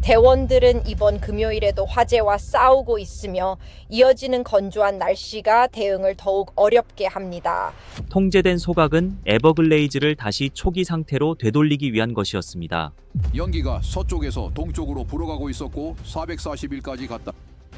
대원들은 이번 금요일에도 화재와 싸우고 있으며 이어지는 건조한 날씨가 대응을 더욱 어렵게 합니다. 통제된 소각은 에버글레이즈를 다시 초기 상태로 되돌리기 위한 것이었습니다. 연기가 서쪽에서 동쪽으로 불어가고 있었고 440일까지 갔다.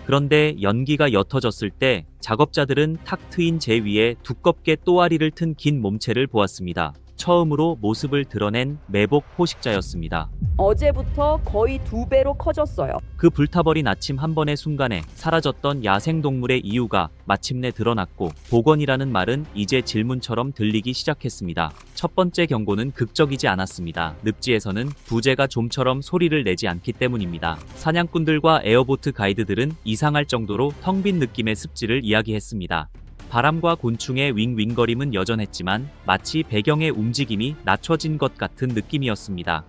그런데 연기가 옅어졌을 때 작업자들은 탁 트인 재 위에 두껍게 또아리를 튼 긴 몸체를 보았습니다. 처음으로 모습을 드러낸 매복 포식자였습니다. 어제부터 거의 2배로 커졌어요. 그 불타버린 아침 한 번의 순간에 사라졌던 야생동물의 이유가 마침내 드러났고 복원이라는 말은 이제 질문처럼 들리기 시작했습니다. 첫 번째 경고는 극적이지 않았습니다. 늪지에서는 부재가 좀처럼 소리를 내지 않기 때문입니다. 사냥꾼들과 에어보트 가이드들은 이상할 정도로 텅 빈 느낌의 습지를 이야기했습니다. 바람과 곤충의 윙윙거림은 여전했지만 마치 배경의 움직임이 낮춰진 것 같은 느낌이었습니다.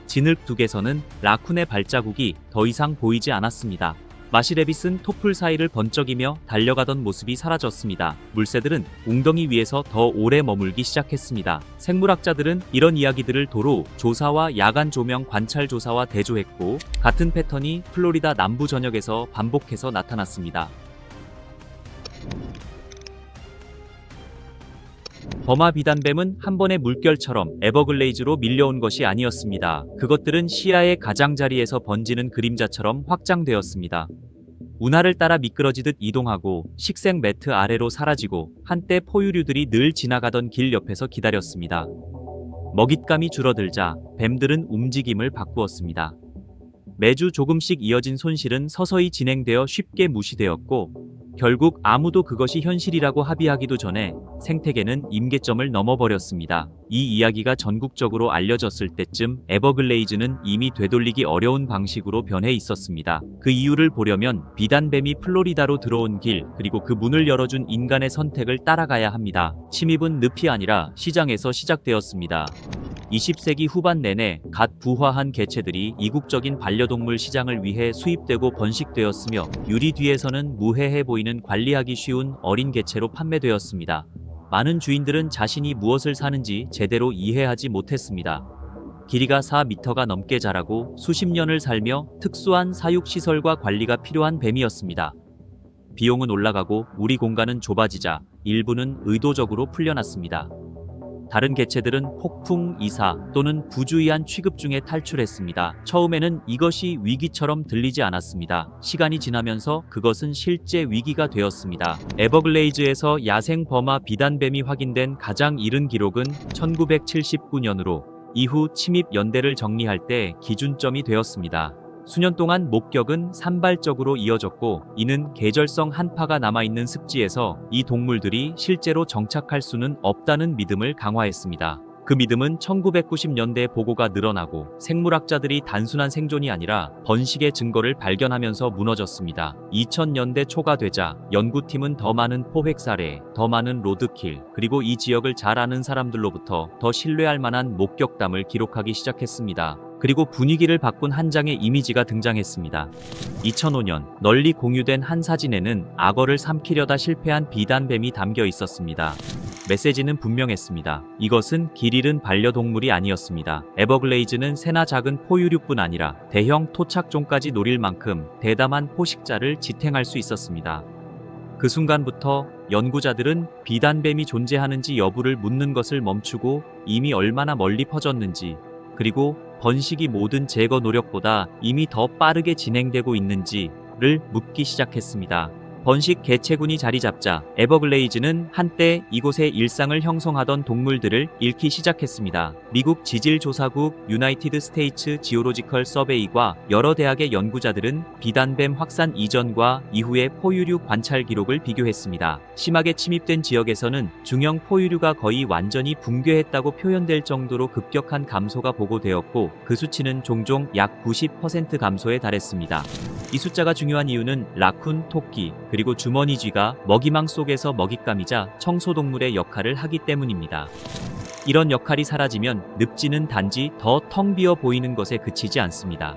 진흙둑에서는 라쿤의 발자국이 더 이상 보이지 않았습니다. 마시레빗은 토풀 사이를 번쩍이며 달려가던 모습이 사라졌습니다. 물새들은 웅덩이 위에서 더 오래 머물기 시작했습니다. 생물학자들은 이런 이야기들을 도로 조사와 야간 조명 관찰 조사와 대조했고 같은 패턴이 플로리다 남부 전역에서 반복해서 나타났습니다. 버마 비단뱀은 한 번의 물결처럼 에버글레이즈로 밀려온 것이 아니었습니다. 그것들은 시야의 가장자리에서 번지는 그림자처럼 확장되었습니다. 운하를 따라 미끄러지듯 이동하고 식생 매트 아래로 사라지고 한때 포유류들이 늘 지나가던 길 옆에서 기다렸습니다. 먹잇감이 줄어들자 뱀들은 움직임을 바꾸었습니다. 매주 조금씩 이어진 손실은 서서히 진행되어 쉽게 무시되었고 결국 아무도 그것이 현실이라고 합의하기도 전에 생태계는 임계점을 넘어버렸습니다. 이 이야기가 전국적으로 알려졌을 때쯤 에버글레이즈는 이미 되돌리기 어려운 방식으로 변해 있었습니다. 그 이유를 보려면 비단뱀이 플로리다로 들어온 길 그리고 그 문을 열어준 인간의 선택을 따라가야 합니다. 침입은 늪이 아니라 시장에서 시작되었습니다. 20세기 후반 내내 갓 부화한 개체들이 이국적인 반려동물 시장을 위해 수입되고 번식되었으며 유리 뒤에서는 무해해 보이는 관리하기 쉬운 어린 개체로 판매되었습니다. 많은 주인들은 자신이 무엇을 사는지 제대로 이해하지 못했습니다. 길이가 4m가 넘게 자라고 수십 년을 살며 특수한 사육시설과 관리가 필요한 뱀이었습니다. 비용은 올라가고 우리 공간은 좁아지자 일부는 의도적으로 풀려났습니다. 다른 개체들은 폭풍, 이사 또는 부주의한 취급 중에 탈출했습니다. 처음에는 이것이 위기처럼 들리지 않았습니다. 시간이 지나면서 그것은 실제 위기가 되었습니다. 에버글레이즈에서 야생 버마 비단뱀이 확인된 가장 이른 기록은 1979년으로 이후 침입 연대를 정리할 때 기준점이 되었습니다. 수년 동안 목격은 산발적으로 이어졌고 이는 계절성 한파가 남아있는 습지에서 이 동물들이 실제로 정착할 수는 없다는 믿음을 강화했습니다. 그 믿음은 1990년대 보고가 늘어나고 생물학자들이 단순한 생존이 아니라 번식의 증거를 발견하면서 무너졌습니다. 2000년대 초가 되자 연구팀은 더 많은 포획 사례, 더 많은 로드킬, 그리고 이 지역을 잘 아는 사람들로부터 더 신뢰할 만한 목격담을 기록하기 시작했습니다. 그리고 분위기를 바꾼 한 장의 이미지가 등장했습니다. 2005년 널리 공유된 한 사진에는 악어를 삼키려다 실패한 비단뱀이 담겨 있었습니다. 메시지는 분명했습니다. 이것은 길 잃은 반려동물이 아니었습니다. 에버글레이즈는 새나 작은 포유류뿐 아니라 대형 토착종까지 노릴 만큼 대담한 포식자를 지탱할 수 있었습니다. 그 순간부터 연구자들은 비단뱀이 존재하는지 여부를 묻는 것을 멈추고 이미 얼마나 멀리 퍼졌는지 그리고 번식이 모든 제거 노력보다 이미 더 빠르게 진행되고 있는지를 묻기 시작했습니다. 번식 개체군이 자리 잡자 에버글레이즈는 한때 이곳에 일상을 형성하던 동물들을 잃기 시작했습니다. 미국 지질조사국 유나이티드 스테이츠 지오로지컬 서베이과 여러 대학의 연구자들은 비단뱀 확산 이전과 이후의 포유류 관찰 기록을 비교했습니다. 심하게 침입된 지역에서는 중형 포유류가 거의 완전히 붕괴했다고 표현될 정도로 급격한 감소가 보고되었고 그 수치는 종종 약 90% 감소에 달했습니다. 이 숫자가 중요한 이유는 라쿤, 토끼, 그리고 주머니 쥐가 먹이망 속에서 먹잇감이자 청소동물의 역할을 하기 때문입니다. 이런 역할이 사라지면 늪지는 단지 더 텅 비어 보이는 것에 그치지 않습니다.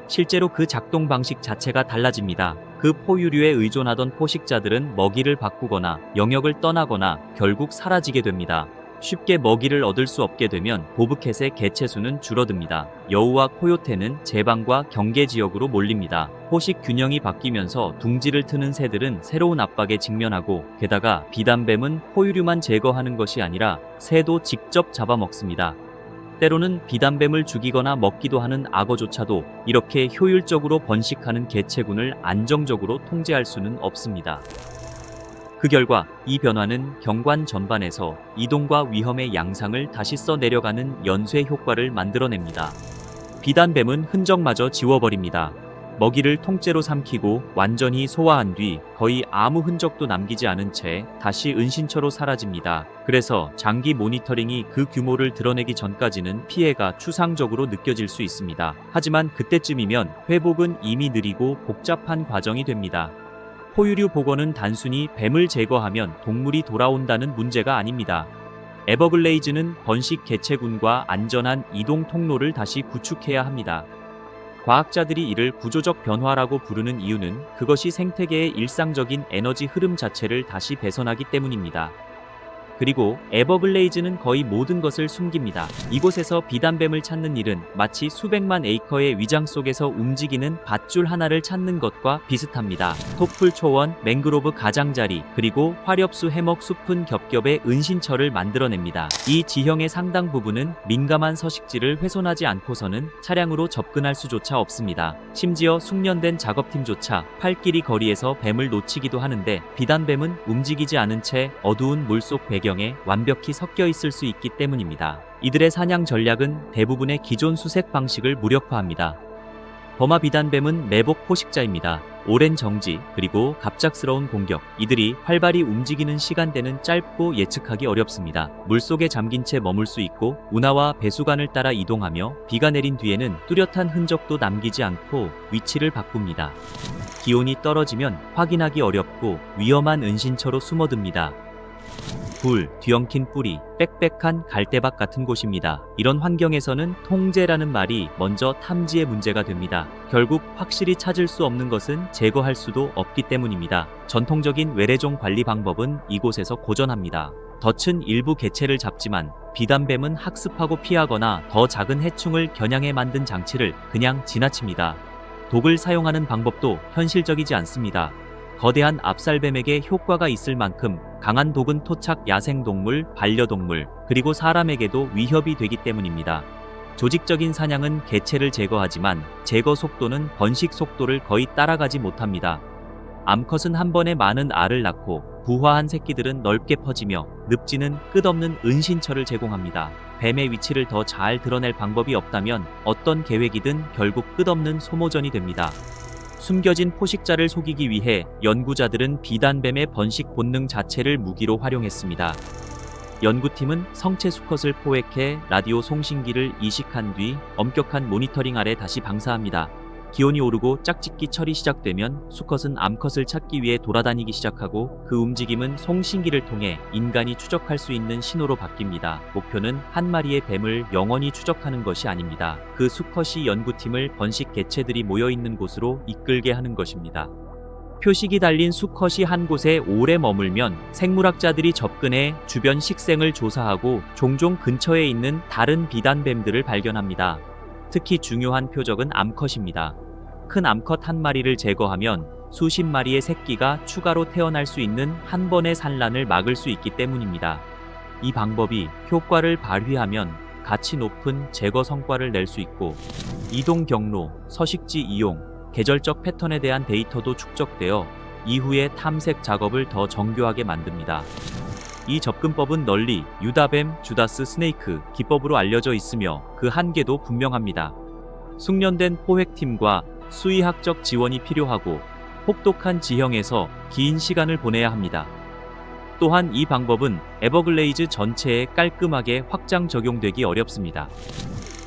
실제로 그 작동 방식 자체가 달라집니다. 그 포유류에 의존하던 포식자들은 먹이를 바꾸거나 영역을 떠나거나 결국 사라지게 됩니다. 쉽게 먹이를 얻을 수 없게 되면 보브캣의 개체 수는 줄어듭니다. 여우와 코요테는 제방과 경계 지역으로 몰립니다. 포식 균형이 바뀌면서 둥지를 트는 새들은 새로운 압박에 직면하고, 게다가 비단뱀은 포유류만 제거하는 것이 아니라 새도 직접 잡아먹습니다. 때로는 비단뱀을 죽이거나 먹기도 하는 악어조차도 이렇게 효율적으로 번식하는 개체군을 안정적으로 통제할 수는 없습니다. 그 결과 이 변화는 경관 전반에서 이동과 위험의 양상을 다시 써내려가는 연쇄 효과를 만들어냅니다. 비단뱀은 흔적마저 지워버립니다. 먹이를 통째로 삼키고 완전히 소화한 뒤 거의 아무 흔적도 남기지 않은 채 다시 은신처로 사라집니다. 그래서 장기 모니터링이 그 규모를 드러내기 전까지는 피해가 추상적으로 느껴질 수 있습니다. 하지만 그때쯤이면 회복은 이미 느리고 복잡한 과정이 됩니다. 포유류 복원은 단순히 뱀을 제거하면 동물이 돌아온다는 문제가 아닙니다. 에버글레이즈는 번식 개체군과 안전한 이동 통로를 다시 구축해야 합니다. 과학자들이 이를 구조적 변화라고 부르는 이유는 그것이 생태계의 일상적인 에너지 흐름 자체를 다시 배선하기 때문입니다. 그리고 에버글레이즈는 거의 모든 것을 숨깁니다. 이곳에서 비단뱀을 찾는 일은 마치 수백만 에이커의 위장 속에서 움직이는 밧줄 하나를 찾는 것과 비슷합니다. 톱풀 초원, 맹그로브 가장자리, 그리고 화렵수 해먹 숲은 겹겹의 은신처를 만들어냅니다. 이 지형의 상당 부분은 민감한 서식지를 훼손하지 않고서는 차량으로 접근할 수조차 없습니다. 심지어 숙련된 작업팀조차 팔길이 거리에서 뱀을 놓치기도 하는데, 비단뱀은 움직이지 않은 채 어두운 물속 배경에 완벽히 섞여 있을 수 있기 때문입니다. 이들의 사냥 전략은 대부분의 기존 수색 방식을 무력화합니다. 버마 비단뱀은 매복 포식자입니다. 오랜 정지, 그리고 갑작스러운 공격, 이들이 활발히 움직이는 시간대는 짧고 예측하기 어렵습니다. 물속에 잠긴 채 머물 수 있고 운하와 배수관을 따라 이동하며 비가 내린 뒤에는 뚜렷한 흔적도 남기지 않고 위치를 바꿉니다. 기온이 떨어지면 확인하기 어렵고 위험한 은신처로 숨어듭니다. 불, 뒤엉킨 뿌리, 빽빽한 갈대밭 같은 곳입니다. 이런 환경에서는 통제라는 말이 먼저 탐지의 문제가 됩니다. 결국 확실히 찾을 수 없는 것은 제거할 수도 없기 때문입니다. 전통적인 외래종 관리 방법은 이곳에서 고전합니다. 덫은 일부 개체를 잡지만 비단뱀은 학습하고 피하거나 더 작은 해충을 겨냥해 만든 장치를 그냥 지나칩니다. 독을 사용하는 방법도 현실적이지 않습니다. 거대한 압살뱀에게 효과가 있을 만큼 강한 독은 토착 야생동물, 반려동물, 그리고 사람에게도 위협이 되기 때문입니다. 조직적인 사냥은 개체를 제거하지만 제거 속도는 번식 속도를 거의 따라가지 못합니다. 암컷은 한 번에 많은 알을 낳고 부화한 새끼들은 넓게 퍼지며 늪지는 끝없는 은신처를 제공합니다. 뱀의 위치를 더 잘 드러낼 방법이 없다면 어떤 계획이든 결국 끝없는 소모전이 됩니다. 숨겨진 포식자를 속이기 위해 연구자들은 비단뱀의 번식 본능 자체를 무기로 활용했습니다. 연구팀은 성체 수컷을 포획해 라디오 송신기를 이식한 뒤 엄격한 모니터링 아래 다시 방사합니다. 기온이 오르고 짝짓기 철이 시작되면 수컷은 암컷을 찾기 위해 돌아다니기 시작하고, 그 움직임은 송신기를 통해 인간이 추적할 수 있는 신호로 바뀝니다. 목표는 한 마리의 뱀을 영원히 추적하는 것이 아닙니다. 그 수컷이 연구팀을 번식 개체들이 모여있는 곳으로 이끌게 하는 것입니다. 표식이 달린 수컷이 한 곳에 오래 머물면 생물학자들이 접근해 주변 식생을 조사하고 종종 근처에 있는 다른 비단뱀들을 발견합니다. 특히 중요한 표적은 암컷입니다. 큰 암컷 한 마리를 제거하면 수십 마리의 새끼가 추가로 태어날 수 있는 한 번의 산란을 막을 수 있기 때문입니다. 이 방법이 효과를 발휘하면 가치 높은 제거 성과를 낼 수 있고, 이동 경로, 서식지 이용, 계절적 패턴에 대한 데이터도 축적되어 이후의 탐색 작업을 더 정교하게 만듭니다. 이 접근법은 널리 유다뱀, 주다스 스네이크 기법으로 알려져 있으며 그 한계도 분명합니다. 숙련된 포획팀과 수의학적 지원이 필요하고 혹독한 지형에서 긴 시간을 보내야 합니다. 또한 이 방법은 에버글레이즈 전체에 깔끔하게 확장 적용되기 어렵습니다.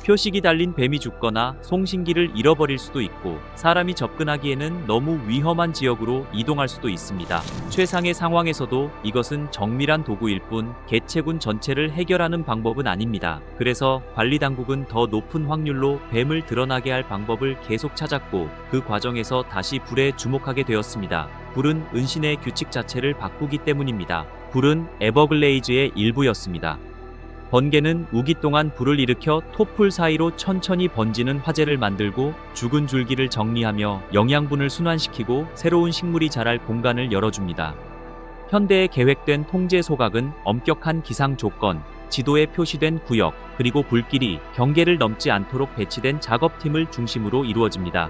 표식이 달린 뱀이 죽거나 송신기를 잃어버릴 수도 있고, 사람이 접근하기에는 너무 위험한 지역으로 이동할 수도 있습니다. 최상의 상황에서도 이것은 정밀한 도구일 뿐 개체군 전체를 해결하는 방법은 아닙니다. 그래서 관리당국은 더 높은 확률로 뱀을 드러나게 할 방법을 계속 찾았고, 그 과정에서 다시 불에 주목하게 되었습니다. 불은 은신의 규칙 자체를 바꾸기 때문입니다. 불은 에버글레이즈의 일부였습니다. 번개는 우기 동안 불을 일으켜 토풀 사이로 천천히 번지는 화재를 만들고 죽은 줄기를 정리하며 영양분을 순환시키고 새로운 식물이 자랄 공간을 열어줍니다. 현대에 계획된 통제 소각은 엄격한 기상 조건, 지도에 표시된 구역, 그리고 불길이 경계를 넘지 않도록 배치된 작업팀을 중심으로 이루어집니다.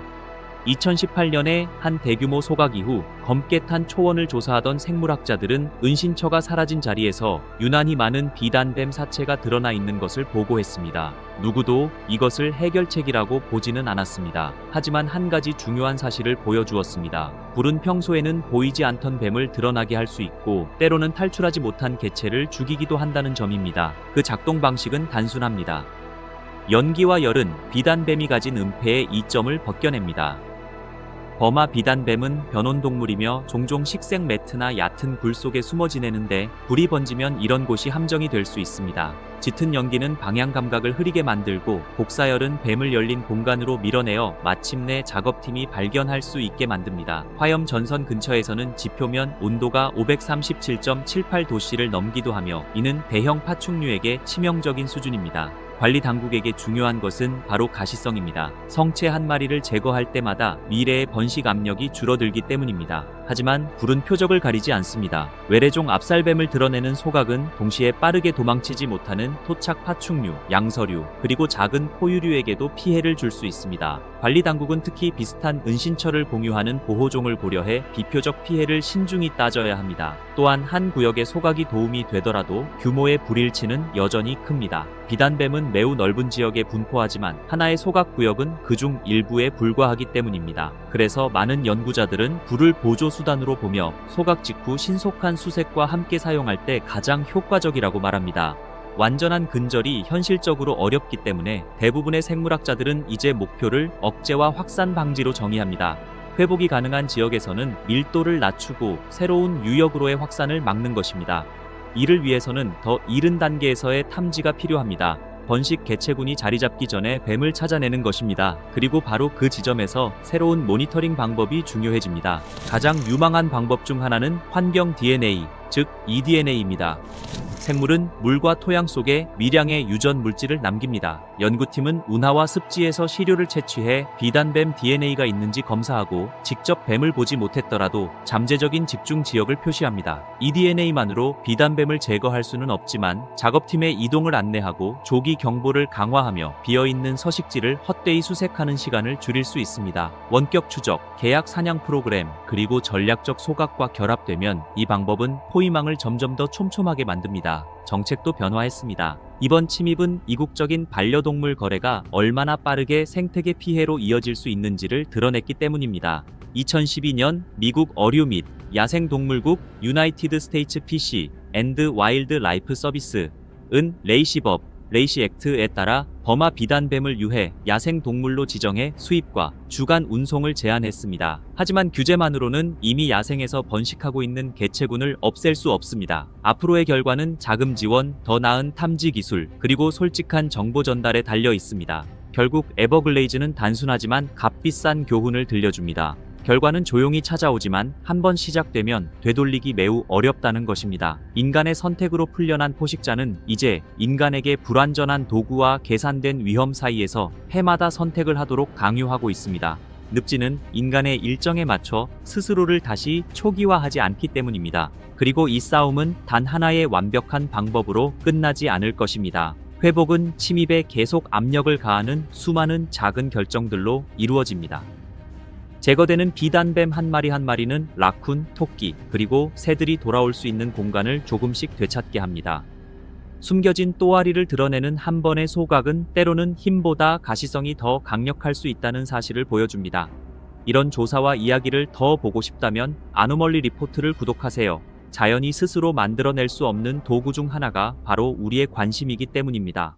2018년에 한 대규모 소각 이후 검게 탄 초원을 조사하던 생물학자들은 은신처가 사라진 자리에서 유난히 많은 비단뱀 사체가 드러나 있는 것을 보고했습니다. 누구도 이것을 해결책이라고 보지는 않았습니다. 하지만 한 가지 중요한 사실을 보여주었습니다. 불은 평소에는 보이지 않던 뱀을 드러나게 할 수 있고 때로는 탈출하지 못한 개체를 죽이기도 한다는 점입니다. 그 작동 방식은 단순합니다. 연기와 열은 비단뱀이 가진 은폐의 이점을 벗겨냅니다. 버마 비단뱀은 변온동물이며 종종 식생 매트나 얕은 굴 속에 숨어 지내는데 불이 번지면 이런 곳이 함정이 될 수 있습니다. 짙은 연기는 방향 감각을 흐리게 만들고 복사열은 뱀을 열린 공간으로 밀어내어 마침내 작업팀이 발견할 수 있게 만듭니다. 화염 전선 근처에서는 지표면 온도가 537.78도씨를 넘기도 하며 이는 대형 파충류에게 치명적인 수준입니다. 관리 당국에게 중요한 것은 바로 가시성입니다. 성체 한 마리를 제거할 때마다 미래의 번식 압력이 줄어들기 때문입니다. 하지만 불은 표적을 가리지 않습니다. 외래종 압살뱀을 드러내는 소각은 동시에 빠르게 도망치지 못하는 토착 파충류, 양서류, 그리고 작은 포유류에게도 피해를 줄 수 있습니다. 관리 당국은 특히 비슷한 은신처를 공유하는 보호종을 고려해 비표적 피해를 신중히 따져야 합니다. 또한 한 구역의 소각이 도움이 되더라도 규모의 불일치는 여전히 큽니다. 비단뱀은 매우 넓은 지역에 분포하지만 하나의 소각 구역은 그중 일부에 불과하기 때문입니다. 그래서 많은 연구자들은 불을 보조 수단으로 보며 소각 직후 신속한 수색과 함께 사용할 때 가장 효과적이라고 말합니다. 완전한 근절이 현실적으로 어렵기 때문에 대부분의 생물학자들은 이제 목표를 억제와 확산 방지로 정의합니다. 회복이 가능한 지역에서는 밀도를 낮추고 새로운 유역으로의 확산을 막는 것입니다. 이를 위해서는 더 이른 단계에서의 탐지가 필요합니다. 번식 개체군이 자리 잡기 전에 뱀을 찾아내는 것입니다. 그리고 바로 그 지점에서 새로운 모니터링 방법이 중요해집니다. 가장 유망한 방법 중 하나는 환경 DNA, 즉 eDNA입니다. 생물은 물과 토양 속에 미량의 유전 물질을 남깁니다. 연구팀은 운하와 습지에서 시료를 채취해 비단뱀 DNA가 있는지 검사하고 직접 뱀을 보지 못했더라도 잠재적인 집중 지역을 표시합니다. 이 DNA만으로 비단뱀을 제거할 수는 없지만 작업팀의 이동을 안내하고 조기 경보를 강화하며 비어있는 서식지를 헛되이 수색하는 시간을 줄일 수 있습니다. 원격 추적, 계약 사냥 프로그램, 그리고 전략적 소각과 결합되면 이 방법은 포위망을 점점 더 촘촘하게 만듭니다. 정책도 변화했습니다. 이번 침입은 이국적인 반려동물 거래가 얼마나 빠르게 생태계 피해로 이어질 수 있는지를 드러냈기 때문입니다. 2012년 미국 어류 및 야생동물국 유나이티드 스테이츠 피시 앤드 와일드 라이프 서비스은 레이시 액트에 따라 버마 비단뱀을 유해 야생동물로 지정해 수입과 주간 운송을 제한했습니다. 하지만 규제만으로는 이미 야생에서 번식하고 있는 개체군을 없앨 수 없습니다. 앞으로의 결과는 자금 지원, 더 나은 탐지 기술, 그리고 솔직한 정보 전달에 달려 있습니다. 결국 에버글레이즈는 단순하지만 값비싼 교훈을 들려줍니다. 결과는 조용히 찾아오지만 한번 시작되면 되돌리기 매우 어렵다는 것입니다. 인간의 선택으로 풀려난 포식자는 이제 인간에게 불완전한 도구와 계산된 위험 사이에서 해마다 선택을 하도록 강요하고 있습니다. 늪지는 인간의 일정에 맞춰 스스로를 다시 초기화하지 않기 때문입니다. 그리고 이 싸움은 단 하나의 완벽한 방법으로 끝나지 않을 것입니다. 회복은 침입에 계속 압력을 가하는 수많은 작은 결정들로 이루어집니다. 제거되는 비단뱀 한 마리는 라쿤, 토끼, 그리고 새들이 돌아올 수 있는 공간을 조금씩 되찾게 합니다. 숨겨진 또아리를 드러내는 한 번의 소각은 때로는 힘보다 가시성이 더 강력할 수 있다는 사실을 보여줍니다. 이런 조사와 이야기를 더 보고 싶다면 아노멀리 리포트를 구독하세요. 자연이 스스로 만들어낼 수 없는 도구 중 하나가 바로 우리의 관심이기 때문입니다.